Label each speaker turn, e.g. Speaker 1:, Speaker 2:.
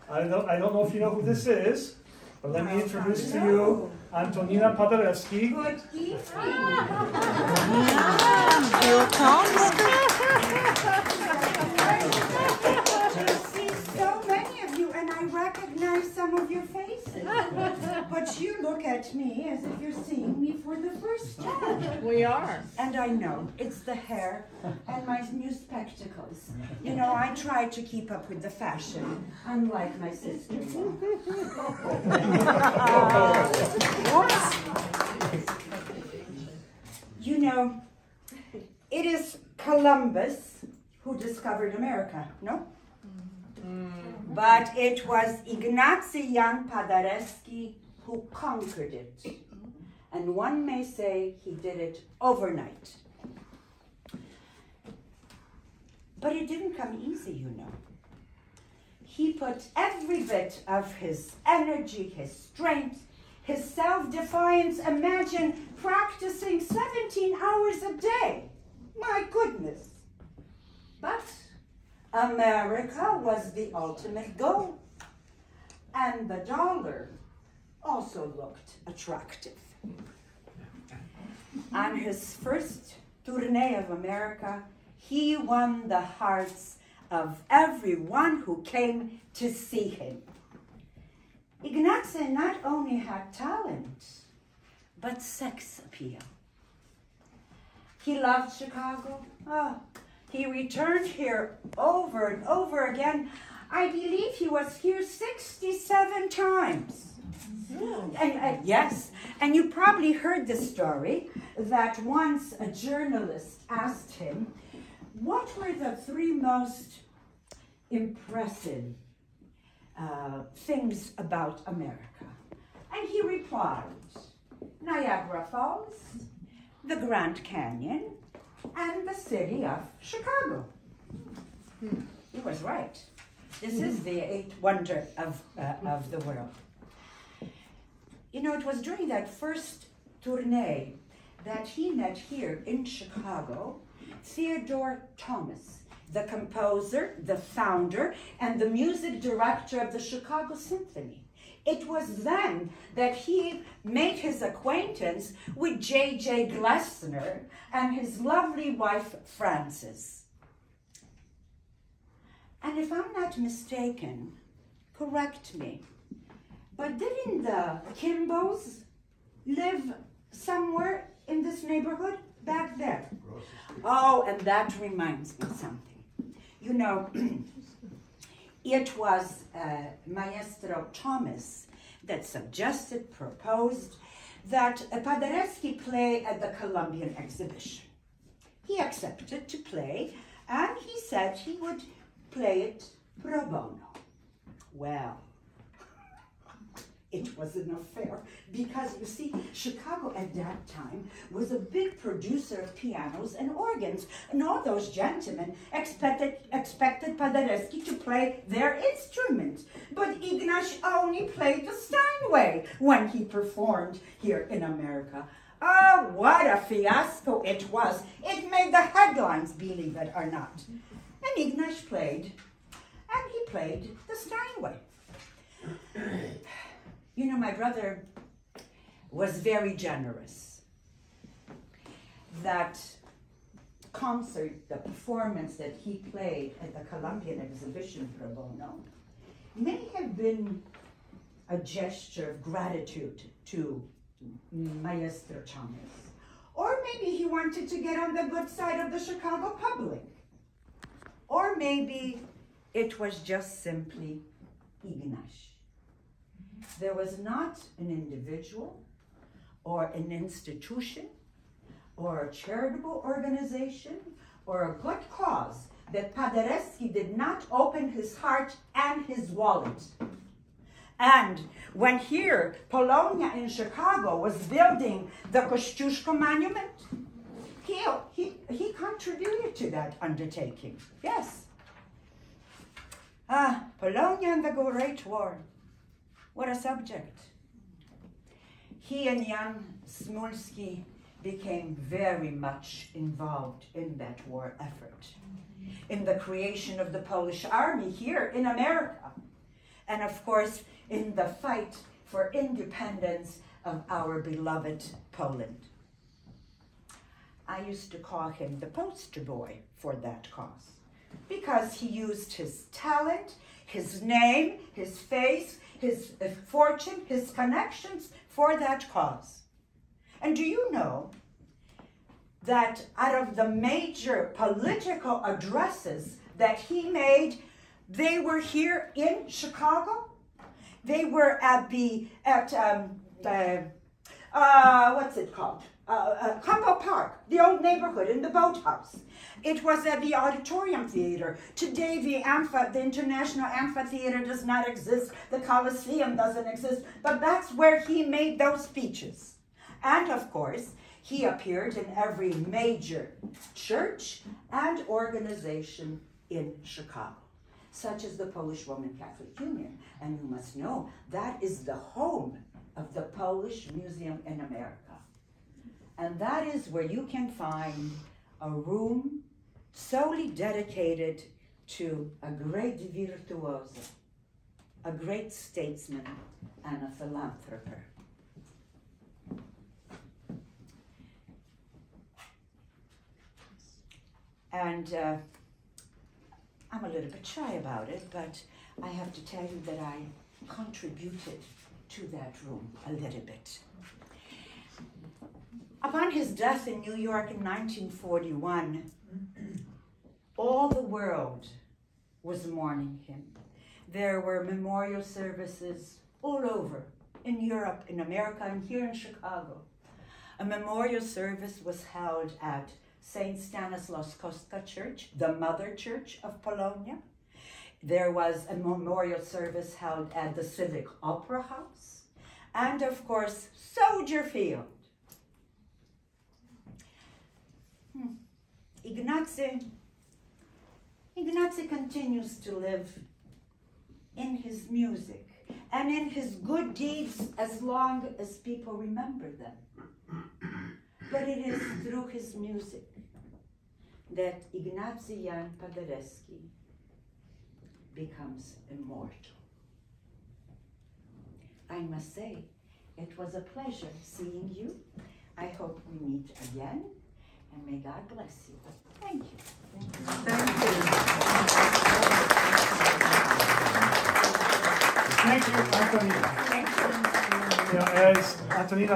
Speaker 1: I don't know if you know who this is, but let me introduce to you Antonina Paderewski.
Speaker 2: Good evening. So many of you, and I recognize some of your faces. But you look at me as if you're seeing me for the first time.
Speaker 3: We are.
Speaker 2: And I know it's the hair and my new spectacles. You know, I try to keep up with the fashion, unlike my sister. You know, it is Columbus who discovered America, no? But it was Ignacym Paderewski who conquered it. And one may say he did it overnight. But it didn't come easy, you know. He put every bit of his energy, his strength, his self-defiance. Imagine practicing 17 hours a day. My goodness. But America was the ultimate goal. And the dollar also looked attractive. On his first tournée of America, he won the hearts of everyone who came to see him. Ignacym not only had talent, but sex appeal. He loved Chicago. Oh, he returned here over and over again. I believe he was here 67 times. And, yes, and you probably heard the story that once a journalist asked him, what were the three most impressive things about America? And he replied, Niagara Falls, the Grand Canyon, and the city of Chicago. He was right. This is the eighth wonder of the world. You know, it was during that first tournée that he met here in Chicago Theodore Thomas, the composer, the founder, and the music director of the Chicago Symphony. It was then that he made his acquaintance with J.J. Glessner and his lovely wife, Frances. And if I'm not mistaken, correct me, but didn't the Kimbos live somewhere in this neighborhood back there? Oh, and that reminds me something. You know, it was Maestro Thomas that suggested, proposed, that Paderewski play at the Columbian exhibition. He accepted to play, and he said he would play it pro bono. Well, it was an affair, because you see, Chicago at that time was a big producer of pianos and organs, and all those gentlemen expected Paderewski to play their instrument. But Ignacym only played the Steinway when he performed here in America. Oh, what a fiasco it was. It made the headlines, believe it or not. And Ignacym played, and he played the Steinway. You know, my brother was very generous. That concert, the performance that he played at the Columbian exhibition pro bono, may have been a gesture of gratitude to Maestro Thomas. Or maybe he wanted to get on the good side of the Chicago public. Or maybe it was just simply Ignacym. There was not an individual or an institution or a charitable organization or a good cause that Paderewski did not open his heart and his wallet. And when here, Polonia in Chicago was building the Kościuszko monument, he contributed to that undertaking, yes. Polonia and the Great War. What a subject. He and Jan Smulski became very much involved in that war effort, in the creation of the Polish army here in America. and of course in the fight for independence of our beloved Poland. I used to call him the poster boy for that cause, because he used his talent, his name, his face, his fortune, his connections for that cause. And do you know that out of the major political addresses that he made, they were here in Chicago? They were at what's it called? Humboldt Park, the old neighborhood in the boathouse. It was at the Auditorium Theater. Today the International Amphitheater does not exist. The Coliseum doesn't exist. But that's where he made those speeches. And of course, he appeared in every major church and organization in Chicago, such as the Polish Roman Catholic Union. And you must know that is the home of the Polish Museum in America. And that is where you can find a room solely dedicated to a great virtuoso, a great statesman, and a philanthropist. And I'm a little bit shy about it, but I have to tell you that I contributed to that room a little bit. Upon his death in New York in 1941, all the world was mourning him. There were memorial services all over, in Europe, in America, and here in Chicago. A memorial service was held at St. Stanislaus Kostka Church, the mother church of Polonia. There was a memorial service held at the Civic Opera House, and of course, Soldier Field. Ignacym continues to live in his music and in his good deeds as long as people remember them. But it is through his music that Ignacy Jan Paderewski becomes immortal. I must say, it was a pleasure seeing you. I hope we meet again, and may God bless you. Thank you.
Speaker 1: Thank you, Antonina.
Speaker 2: Thank you.
Speaker 1: As Antonina